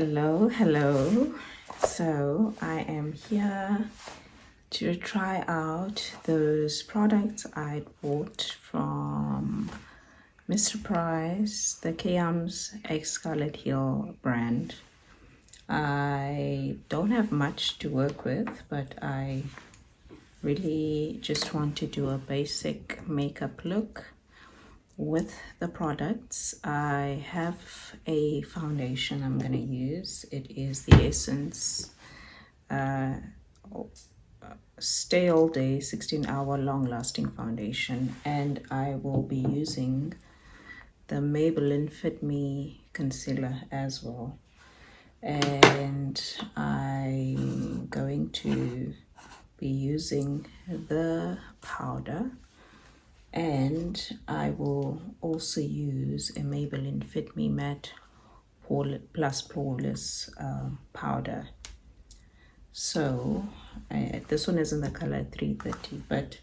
Hello. So I am here to try out those products I bought from Mr. Price, the Kay Yarms x Scarlett Hill brand. I don't have much to work with, but I really just want to do a basic makeup look with the products. I have a foundation I'm going to use. It is the Essence Stay All Day 16-hour long-lasting foundation, and I will be using the Maybelline Fit Me concealer as well. And I'm going to be using the powder, and I will also use a Maybelline Fit Me Matte Plus Poreless powder. So this one is in the color 330, but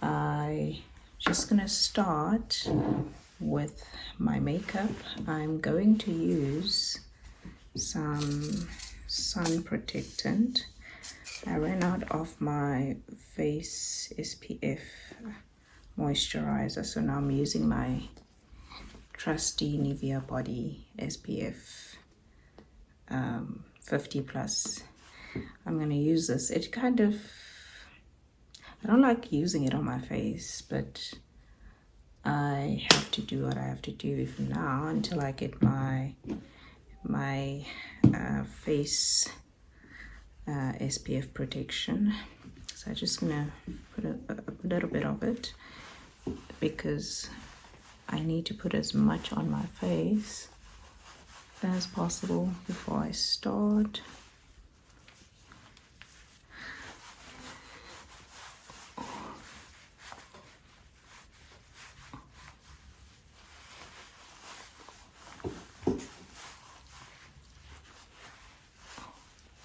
I just gonna start with my makeup. I'm going to use some sun protectant. I ran out of my face SPF moisturizer, so now I'm using my trusty Nivea Body SPF 50 plus. I'm going to use this. It kind of, I don't like using it on my face, but I have to do what I have to do for now until I get my face SPF protection. So I'm just gonna put a little bit of it because I need to put as much on my face as possible before I start.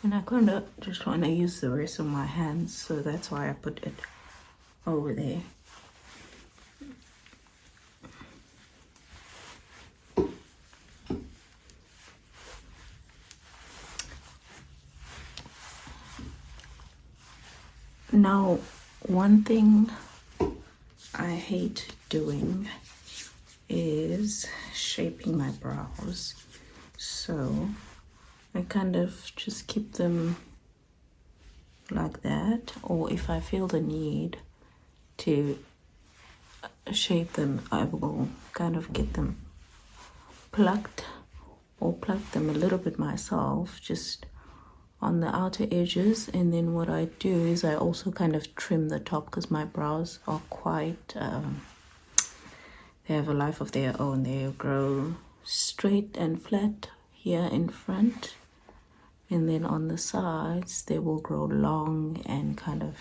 And I kind of just want to use the rest of my hands, so that's why I put it over there. Now, one thing I hate doing is shaping my brows. So I kind of just keep them like that, or if I feel the need to shape them, I will kind of get them plucked or pluck them a little bit myself, just on the outer edges. And then what I do is I also kind of trim the top, because my brows are quite they have a life of their own. They grow straight and flat here in front, and then on the sides they will grow long and kind of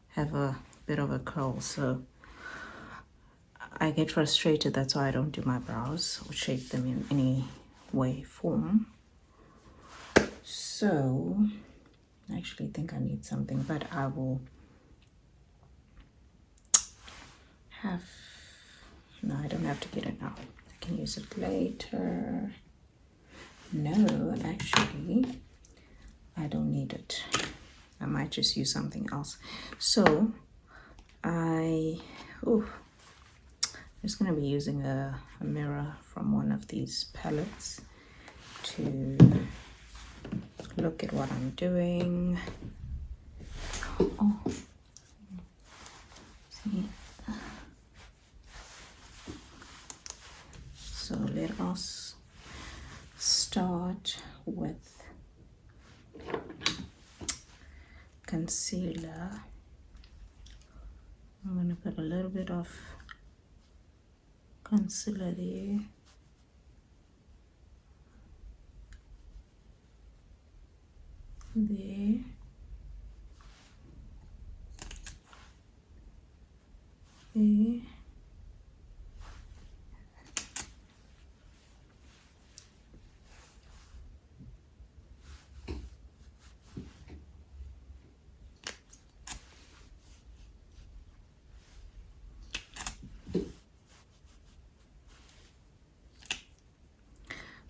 have a bit of a curl. So I get frustrated. That's why I don't do my brows or shape them in any way, form. So I actually think I need something, but I will have, no, I don't have to get it now. I can use it later. No, actually, I don't need it. I might just use something else. So I'm just going to be using a mirror from one of these palettes to look at what I'm doing. Oh, see. So let us start with concealer. I'm going to put a little bit of concealer there. There. There.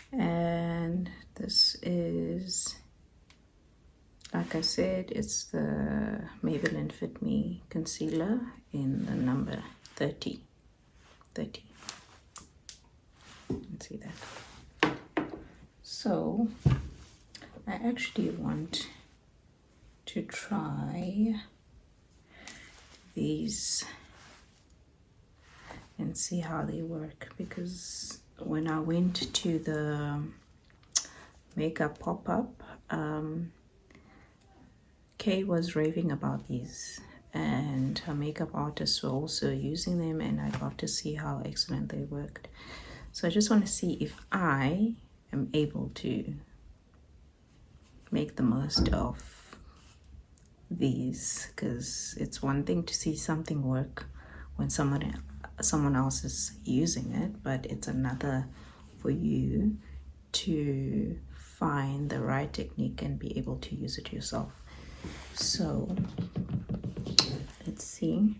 And this like I said, it's the Maybelline Fit Me concealer in the number 30. You can see that. So I actually want to try these and see how they work, because when I went to the makeup pop-up, Kay was raving about these, and her makeup artists were also using them, and I got to see how excellent they worked. So I just want to see if I am able to make the most of these, because it's one thing to see something work when someone else is using it, but it's another for you to find the right technique and be able to use it yourself. So let's see.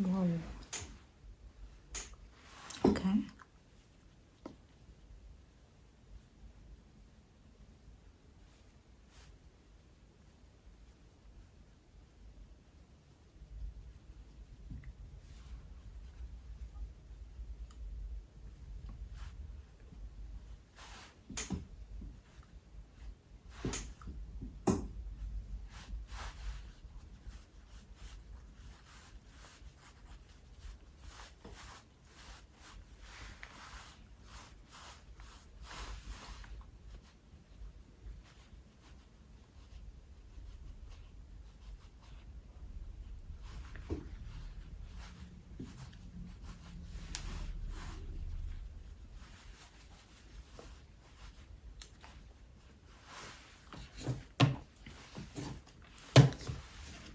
Whoa. Okay.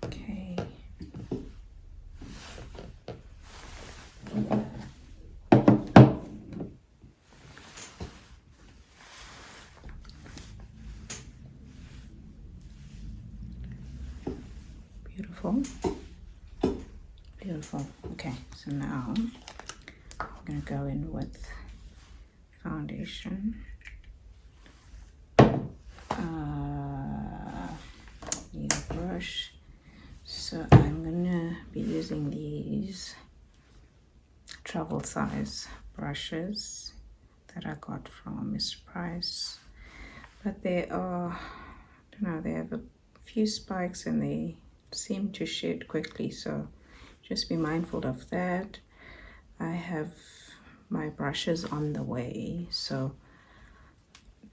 Okay. Beautiful. Beautiful. Okay, so now I'm gonna go in with foundation. Need a brush. So I'm gonna be using these travel size brushes that I got from Mr. Price, but they are, I don't know, they have a few spikes and they seem to shed quickly, so just be mindful of that. I have my brushes on the way, so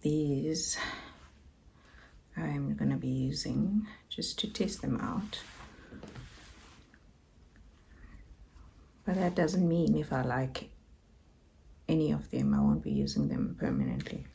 these I'm gonna be using just to test them out. But that doesn't mean if I like any of them, I won't be using them permanently.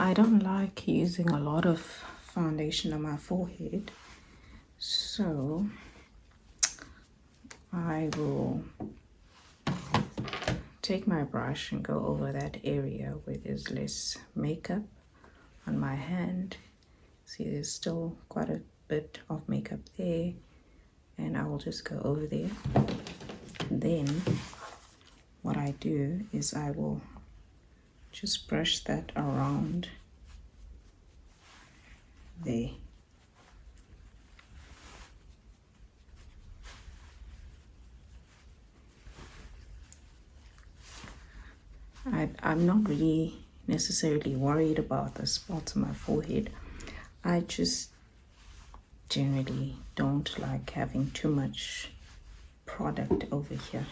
I don't like using a lot of foundation on my forehead, so I will take my brush and go over that area where there's less makeup on my hand. See, there's still quite a bit of makeup there, and I will just go over there. Then what I do is I will just brush that around there. I'm not really necessarily worried about the spots on my forehead. I just generally don't like having too much product over here.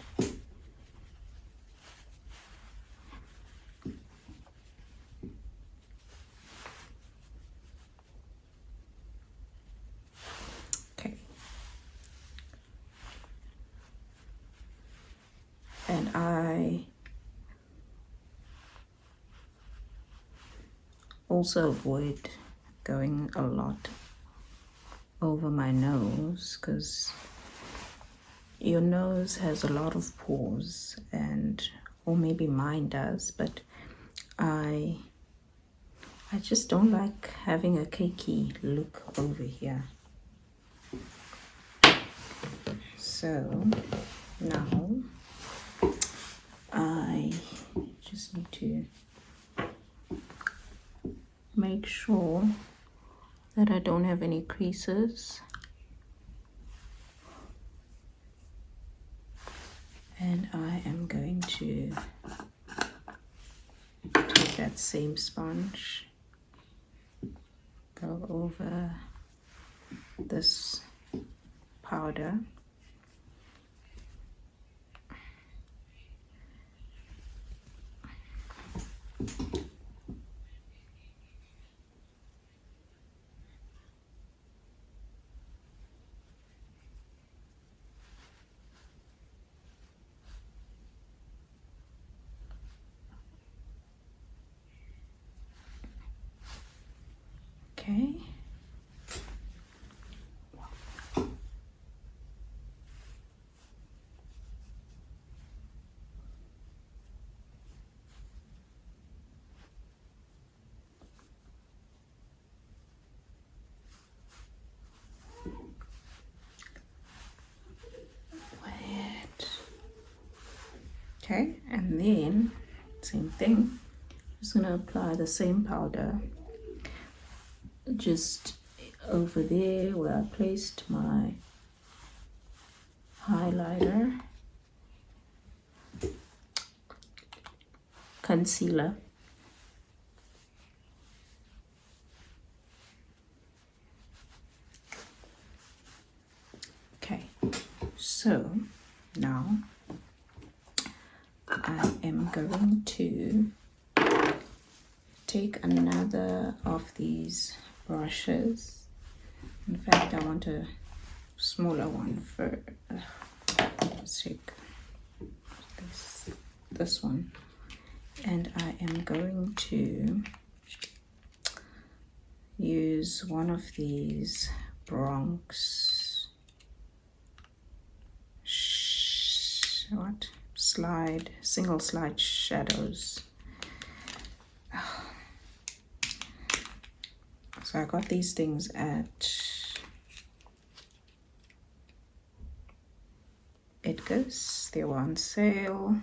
Okay. And I also avoid going a lot over my nose, because your nose has a lot of pores, and or maybe mine does, but I just don't like having a cakey look over here. So now I just need to make sure that I don't have any creases. And I am going to take that same sponge, go over this powder. Okay. Okay, and then same thing, just gonna apply the same powder just over there where I placed my highlighter, concealer. Okay, so now I am going to take another of these brushes. In fact, I want a smaller one for let's take this one, and I am going to use one of these Bronx single slide shadows. So I got these things at Edgar's. They were on sale,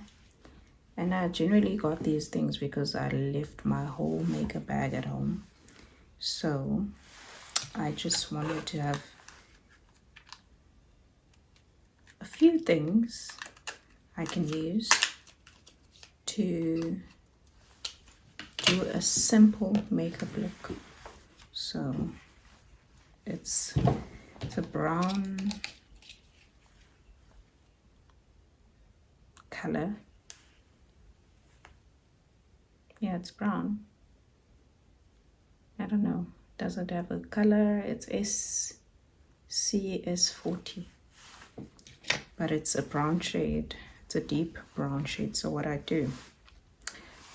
and I generally got these things because I left my whole makeup bag at home, so I just wanted to have a few things I can use to do a simple makeup look. So it's a brown color. Yeah, it's brown. I don't know, doesn't have a color. It's SCS40, but it's a brown shade. It's a deep brown shade. So what I do,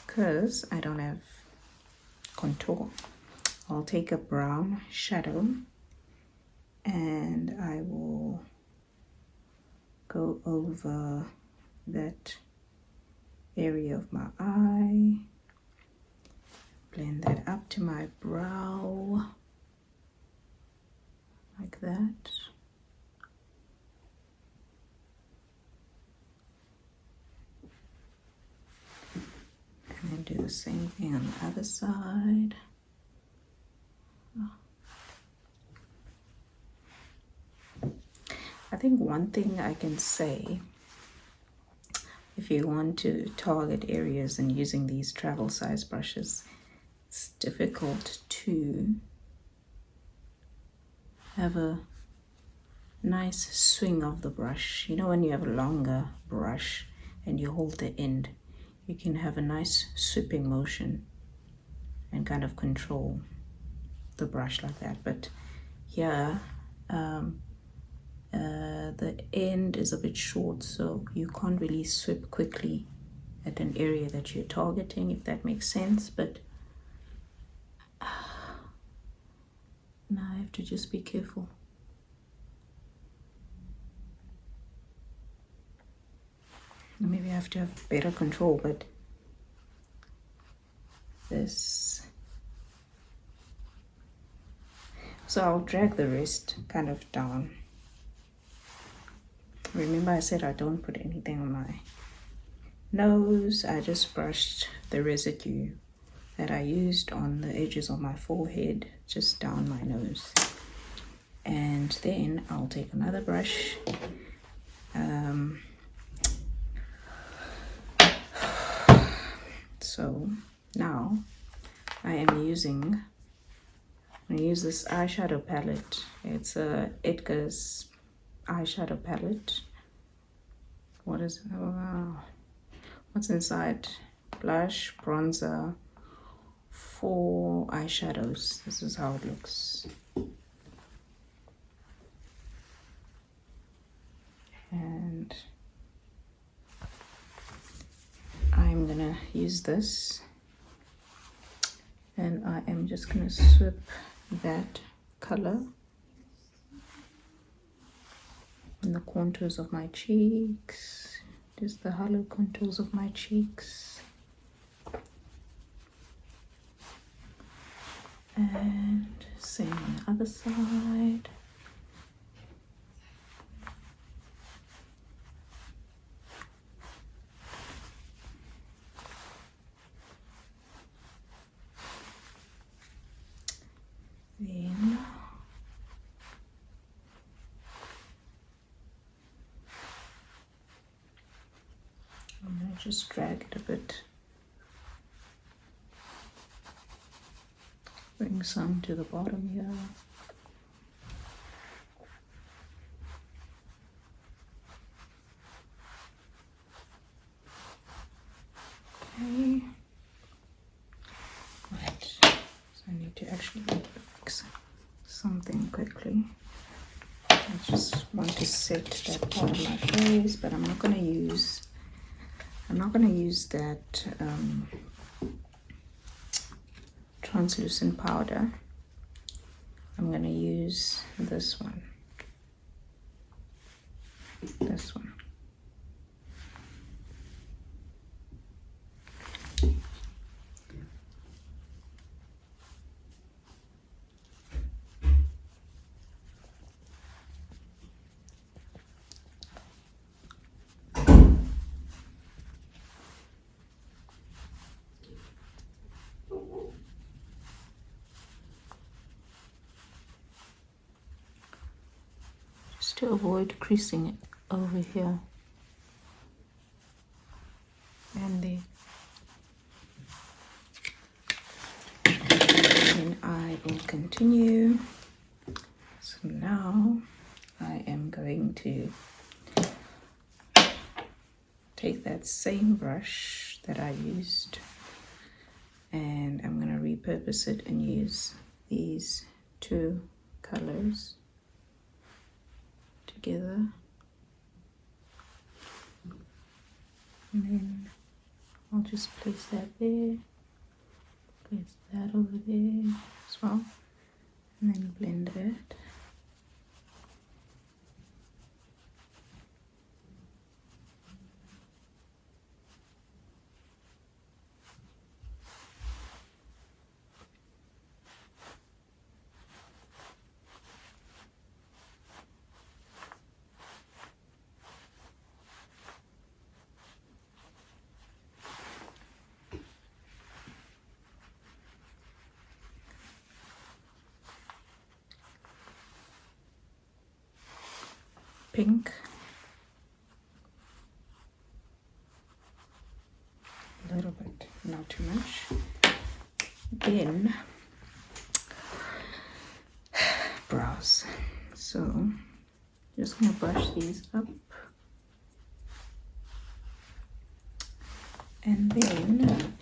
because I don't have contour. I'll take a brown shadow and I will go over that area of my eye, blend that up to my brow like that. And then do the same thing on the other side. I think one thing I can say, if you want to target areas and using these travel size brushes, it's difficult to have a nice swing of the brush. You know, when you have a longer brush and you hold the end, you can have a nice sweeping motion and kind of control the brush like that. But here, the end is a bit short, so you can't really sweep quickly at an area that you're targeting, if that makes sense. But now I have to just be careful. Maybe I have to have better control, but this. So I'll drag the rest kind of down. Remember I said I don't put anything on my nose. I just brushed the residue that I used on the edges of my forehead just down my nose. And then I'll take another brush. So now I'm gonna use this eyeshadow palette. It's a Edgar's eyeshadow palette. What is it? Oh, wow. What's inside? Blush, bronzer, 4 eyeshadows. This is how it looks. And I'm gonna use this, and I am just gonna sweep that color in the contours of my cheeks, just the hollow contours of my cheeks. And same on the other side. Then I'm going to just drag it a bit, bring some to the bottom here. Okay. Right. So I need to actually fix something quickly. I just want to set that part of my face, but I'm not going to use that translucent powder. I'm going to use this one. This one. To avoid creasing it over here and there. And I will continue. So now I am going to take that same brush that I used, and I'm going to repurpose it and use these 2 colors together, and then I'll just place that there, place that over there as well, and then blend it. Pink, a little bit, not too much. Then brows. So just gonna brush these up, and then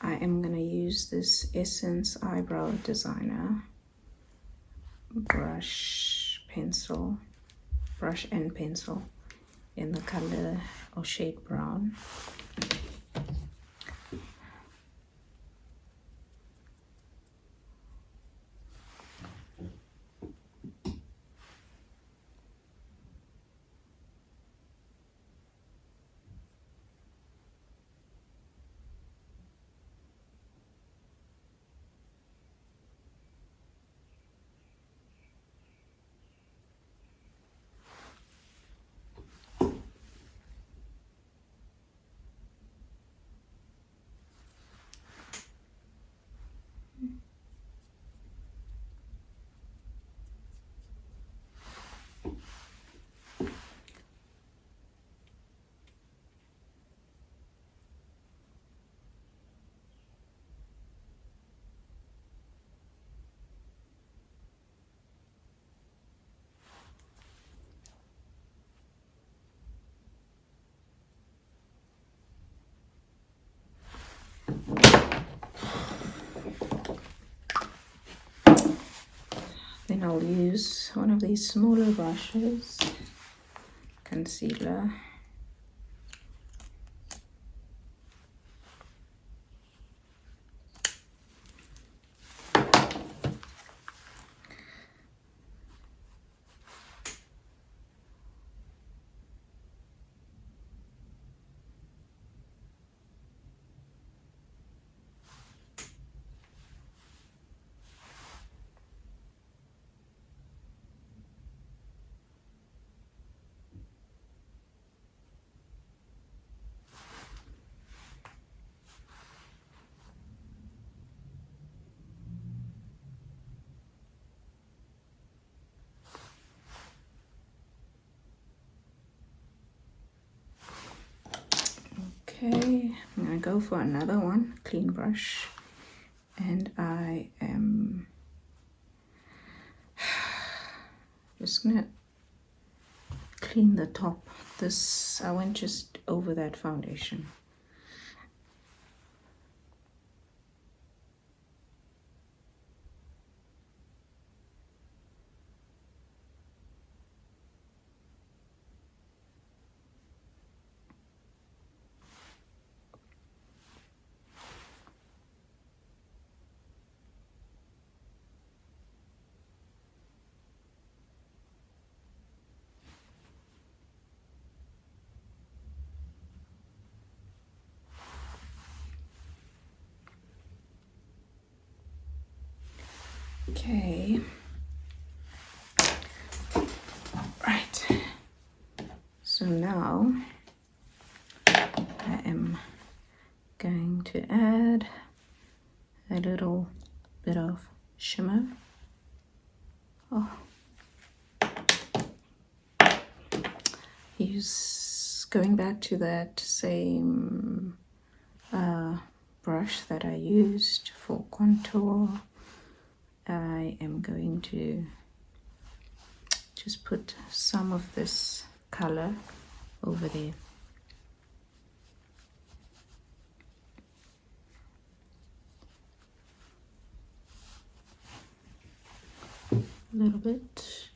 I am gonna use this Essence Eyebrow Designer brush and pencil in the color or shade brown. Then I'll use one of these smaller brushes, concealer. Okay, I'm gonna go for another one, clean brush, and I am just gonna clean the top. I went just over that foundation. Okay, right, so now I am going to add a little bit of shimmer. Going back to that same brush that I used for contour, I am going to just put some of this color over there. A little bit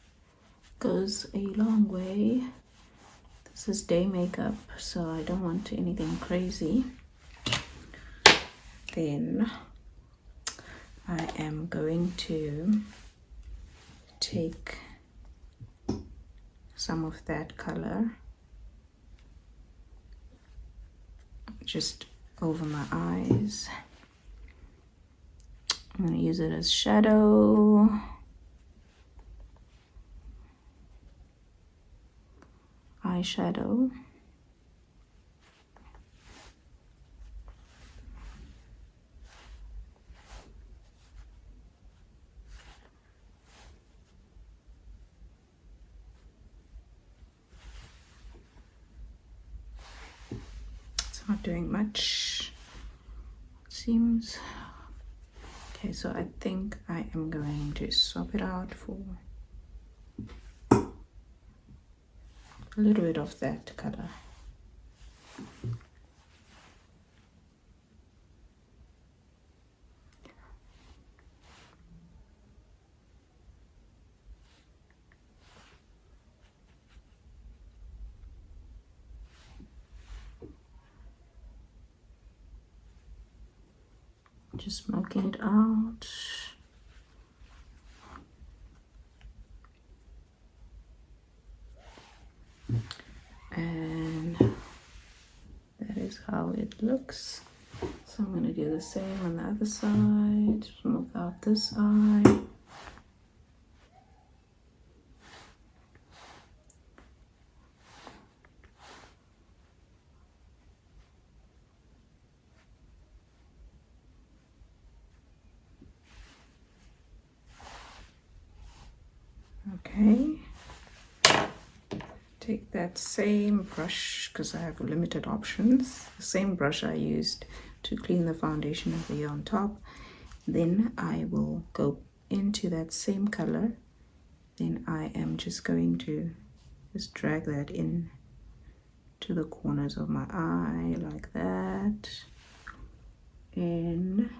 goes a long way. This is day makeup, so I don't want anything crazy. Then I am going to take some of that color just over my eyes. I'm going to use it as shadow. Eyeshadow. Not doing much, it seems. Okay, so I think I am going to swap it out for a little bit of that color. Just smoking it out. And that is how it looks. So I'm going to do the same on the other side. Smoke out this eye. Okay, take that same brush, because I have limited options, the same brush I used to clean the foundation over on top. Then I will go into that same color. Then I am just going to just drag that in to the corners of my eye like that. And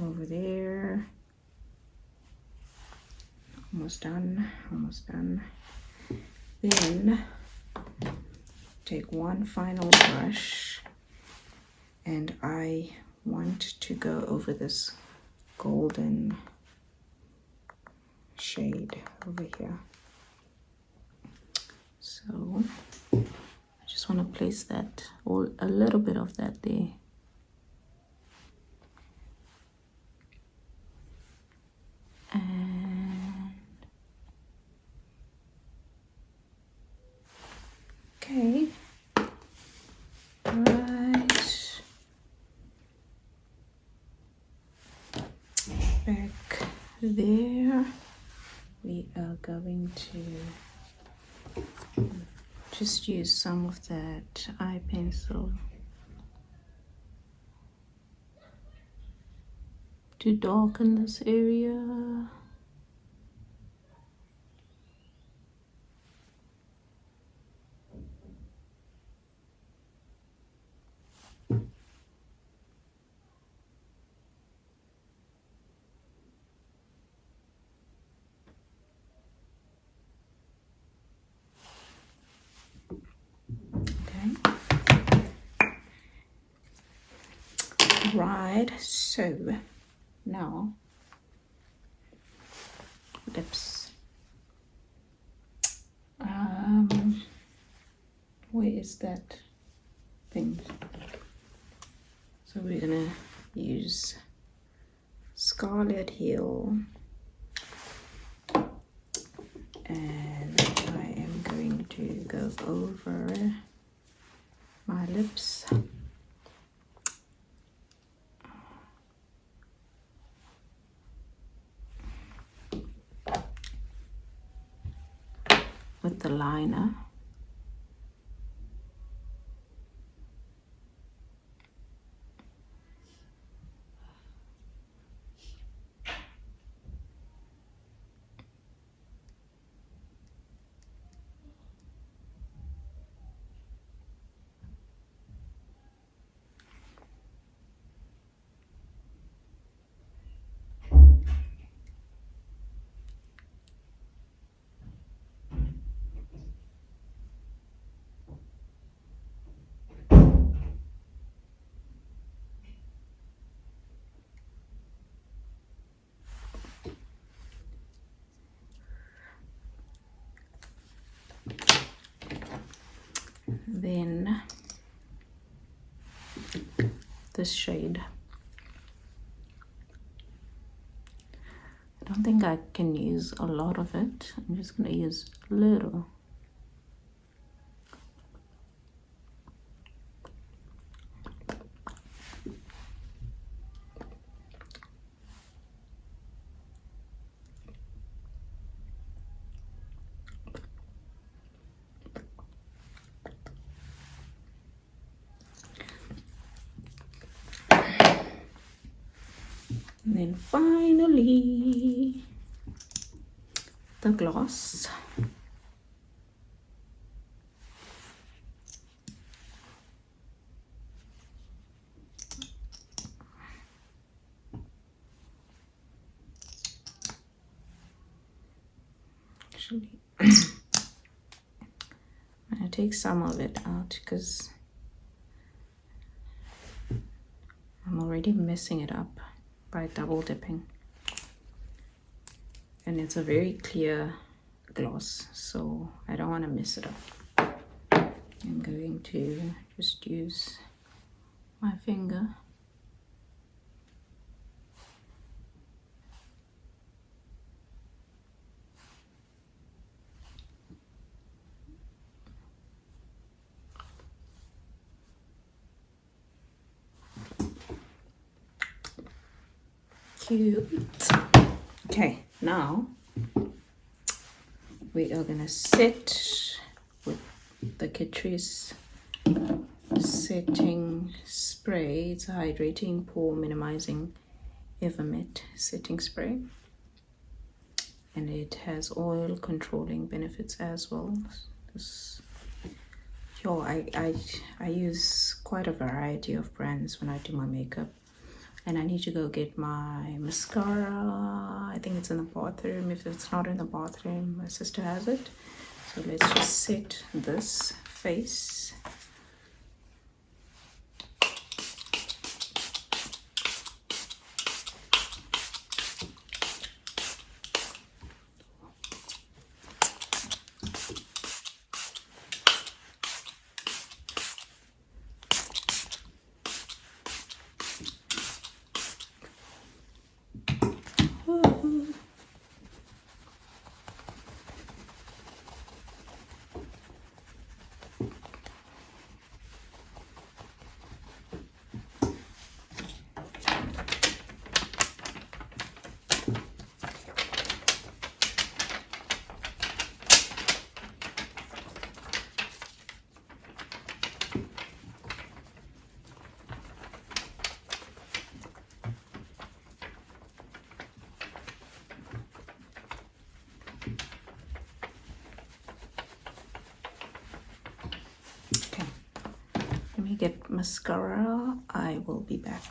over there. Almost done, almost done. Then take one final brush and I want to go over this golden shade over here. So I just want to place that, or a little bit of that there. Okay, right, back there, we are going to just use some of that eye pencil to darken this area. Right, so now lips. Where is that thing? So we're gonna use Scarlett Hill, and I am going to go over my lips. With the liner. then this shade. I don't think I can use a lot of it. I'm just going to use a little. And then finally, the gloss. Actually, I'm gonna take some of it out because I'm already messing it up by double dipping, and it's a very clear gloss, so I don't want to mess it up. I'm going to just use my finger cute. Okay, now we are gonna set with the Catrice setting spray. It's a hydrating, pore minimizing Evermet setting spray, and it has oil controlling benefits as well. I use quite a variety of brands when I do my makeup. And I need to go get my mascara. I think it's in the bathroom. If it's not in the bathroom, my sister has it. So let's just set this face. Let me get mascara. I will be back.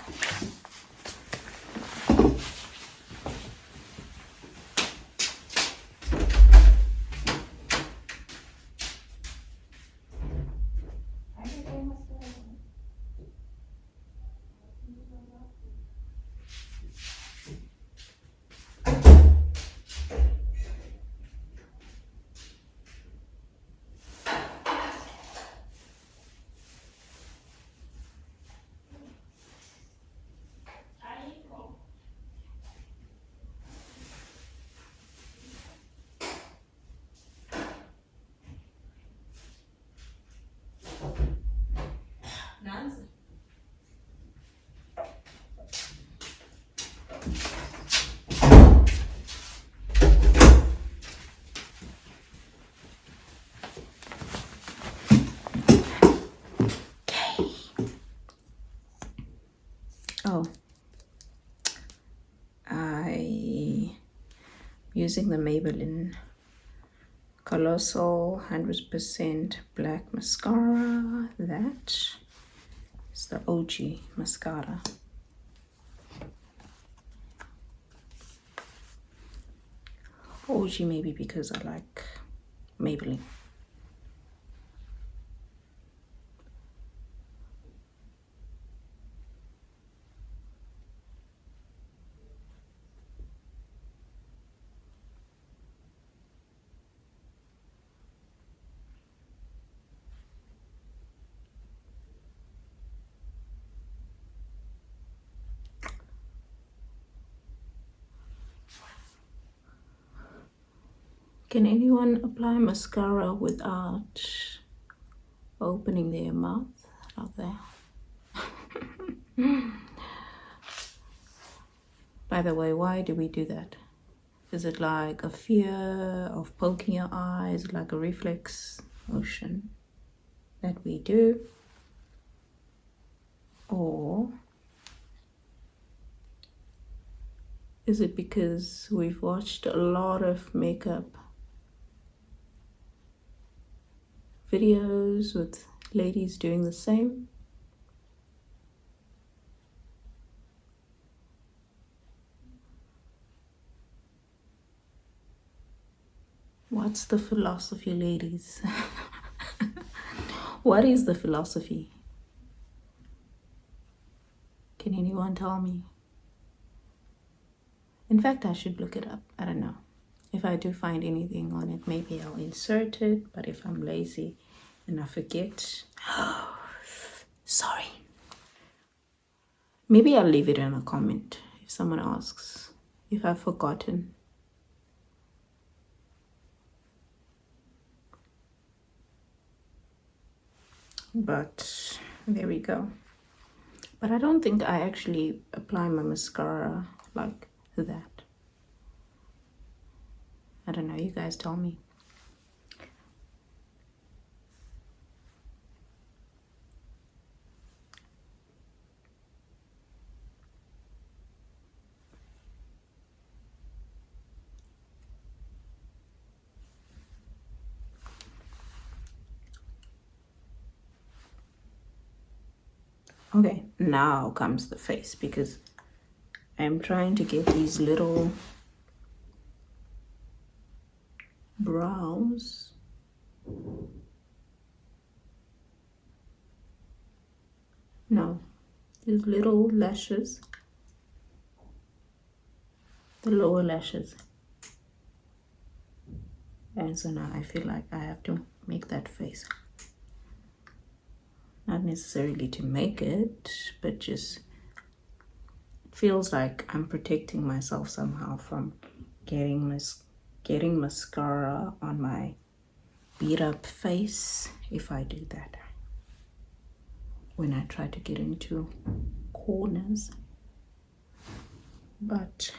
Oh, using the Maybelline Colossal 100% Black Mascara. That is the OG mascara. OG maybe because I like Maybelline. Can anyone apply mascara without opening their mouth out there? By the way, why do we do that? Is it like a fear of poking your eyes, like a reflex motion that we do? Or is it because we've watched a lot of makeup videos with ladies doing the same? What's the philosophy, ladies? What is the philosophy? Can anyone tell me? In fact, I should look it up. I don't know. If I do find anything on it, maybe I'll insert it. But if I'm lazy and I forget, sorry. Maybe I'll leave it in a comment if someone asks if I've forgotten. But there we go. But I don't think I actually apply my mascara like that. I don't know, you guys tell me. Okay, now comes the face, because I'm trying to get these little brows. No, these little lashes, the lower lashes. And so now I feel like I have to make that face. Not necessarily to make it, but just it feels like I'm protecting myself somehow from getting mascara on my beat up face if I do that. When I try to get into corners. But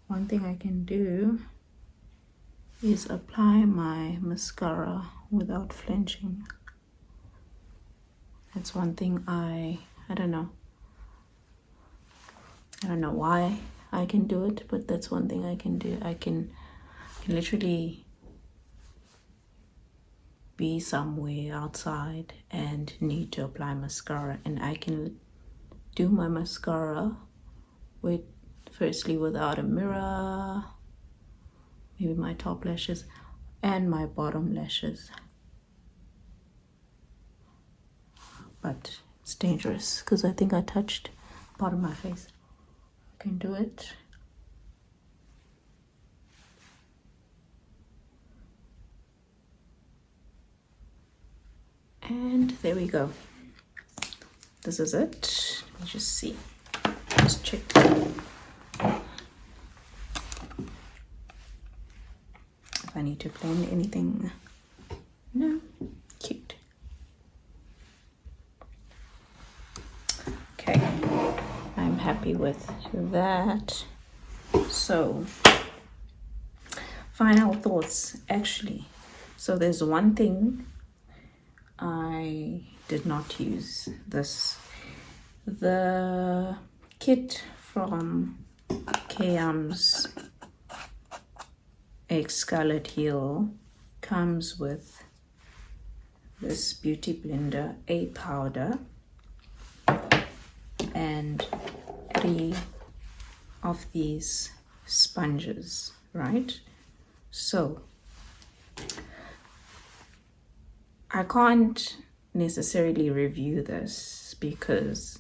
one thing I can do is apply my mascara without flinching. That's one thing I don't know why I can do it, but that's one thing I can do. I can literally be somewhere outside and need to apply mascara, and I can do my mascara firstly without a mirror, maybe my top lashes and my bottom lashes. But it's dangerous because I think I touched part of my face. I can do it. And there we go. This is it. Let me just see. Just check. If I need to blend anything. No. Cute. Okay. I'm happy with that. So, final thoughts, actually. So there's one thing I did not use this. The kit from Kay Yarms X Scarlett Hill comes with this beauty blender, a powder, and 3 of these sponges, right? So I can't necessarily review this because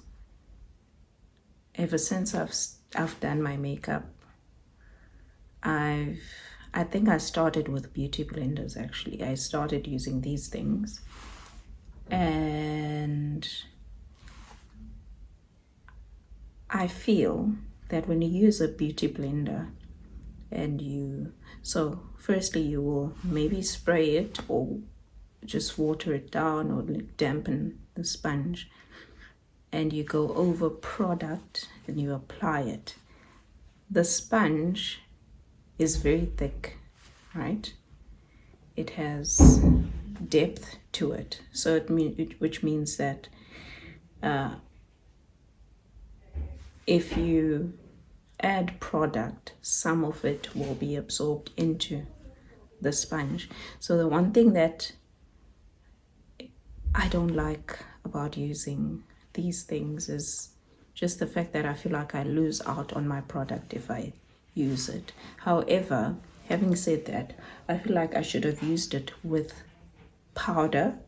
ever since I've done my makeup, I think I started with beauty blenders. Actually, I started using these things, and I feel that when you use a beauty blender, and so firstly you will maybe spray it or just water it down or dampen the sponge, and you go over product and you apply it. The sponge is very thick, right? It has depth to it, so which means that if you add product, some of it will be absorbed into the sponge. So the one thing that I don't like about using these things is just the fact that I feel like I lose out on my product if I use it. However, having said that, I feel like I should have used it with powder,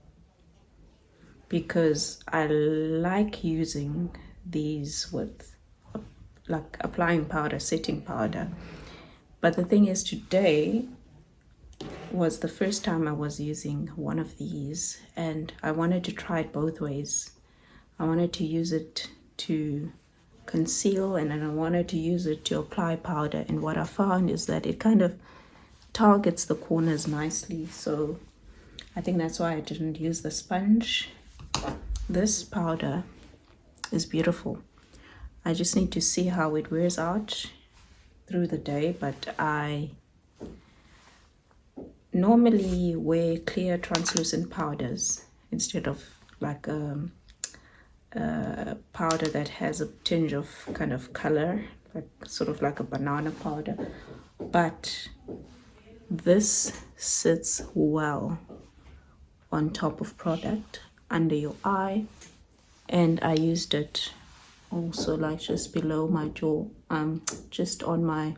because I like using these with like applying powder, setting powder. But the thing is, today was the first time I was using one of these, and I wanted to try it both ways. I wanted to use it to conceal, and then I wanted to use it to apply powder, and what I found is that it kind of targets the corners nicely. So I think that's why I didn't use the sponge. This powder is beautiful. I just need to see how it wears out through the day, but I normally wear clear translucent powders instead of like a powder that has a tinge of kind of color, like sort of like a banana powder. But this sits well on top of product, under your eye, and I used it also like just below my jaw, just on my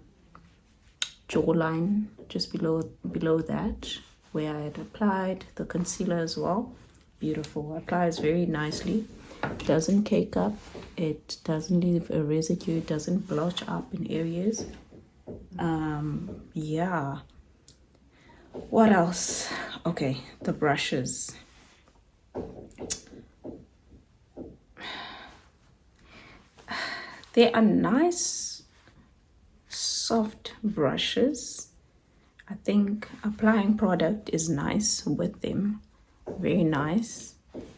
jawline, just below that, where I had applied the concealer as well. Beautiful. Applies very nicely. Doesn't cake up. It doesn't leave a residue. It doesn't blotch up in areas. Yeah. What else? Okay, the brushes. They are nice, soft brushes. I think applying product is nice with them. Very nice.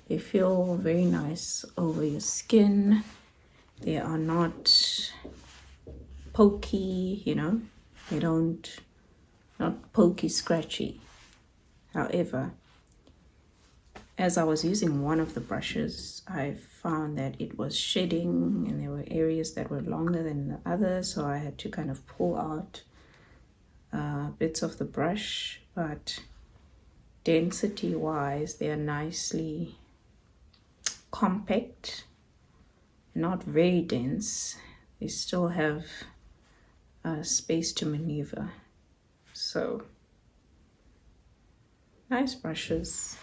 They feel very nice over your skin. They are not pokey, you know. They don't, not pokey, scratchy. However, as I was using one of the brushes, I found that it was shedding, and there were areas that were longer than the others, so I had to kind of pull out bits of the brush. But density wise, they are nicely compact, not very dense. They still have space to maneuver. So nice brushes.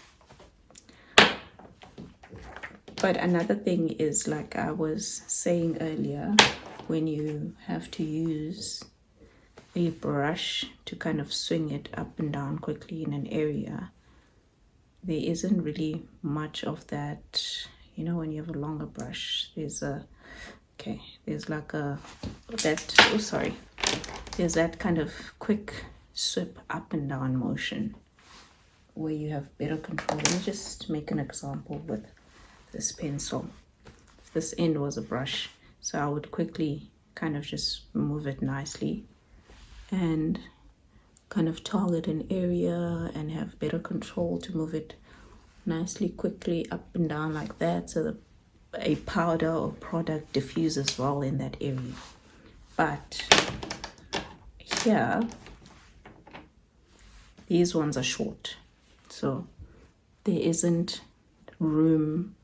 But another thing is, like I was saying earlier, when you have to use a brush to kind of swing it up and down quickly in an area, there isn't really much of that. You know, when you have a longer brush, there's like there's that kind of quick sweep up and down motion where you have better control. Let me just make an example with this pencil. This end was a brush, so I would quickly kind of just move it nicely and kind of target an area and have better control to move it nicely, quickly up and down like that, so that a powder or product diffuses well in that area. But here, these ones are short, so there isn't room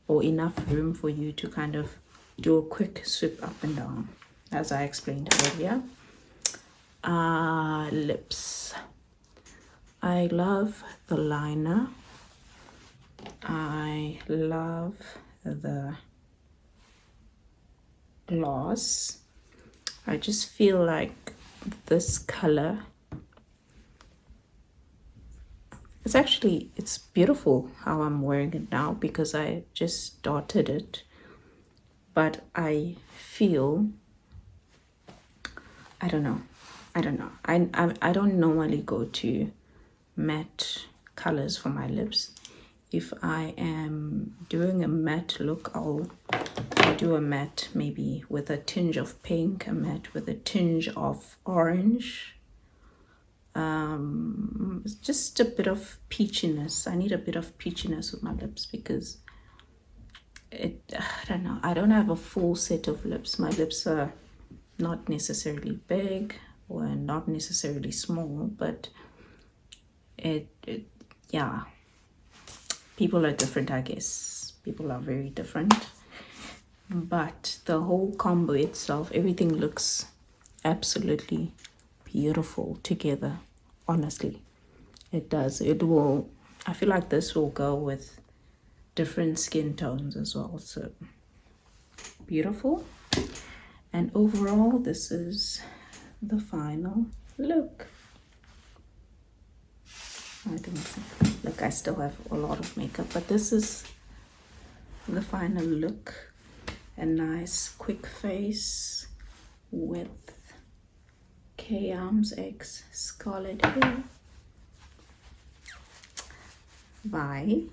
or enough room for you to kind of do a quick sweep up and down, as I explained earlier. Lips. I love the liner. I love the gloss. I just feel like this color, it's beautiful how I'm wearing it now, because I just started it, but I feel, I don't know, I don't know. I don't normally go to matte colors for my lips. If I am doing a matte look, I'll do a matte maybe with a tinge of pink, a matte with a tinge of orange. Just a bit of peachiness. I need a bit of peachiness with my lips because I don't know. I don't have a full set of lips. My lips are not necessarily big or not necessarily small, but yeah, people are different, I guess. People are very different, but the whole combo itself, everything looks absolutely beautiful together. Honestly, it does. I feel like this will go with different skin tones as well. So beautiful. And overall, this is the final look. I think, look, I still have a lot of makeup, but this is the final look. A nice quick face with Kay Yarms x Scarlett Hill. Bye.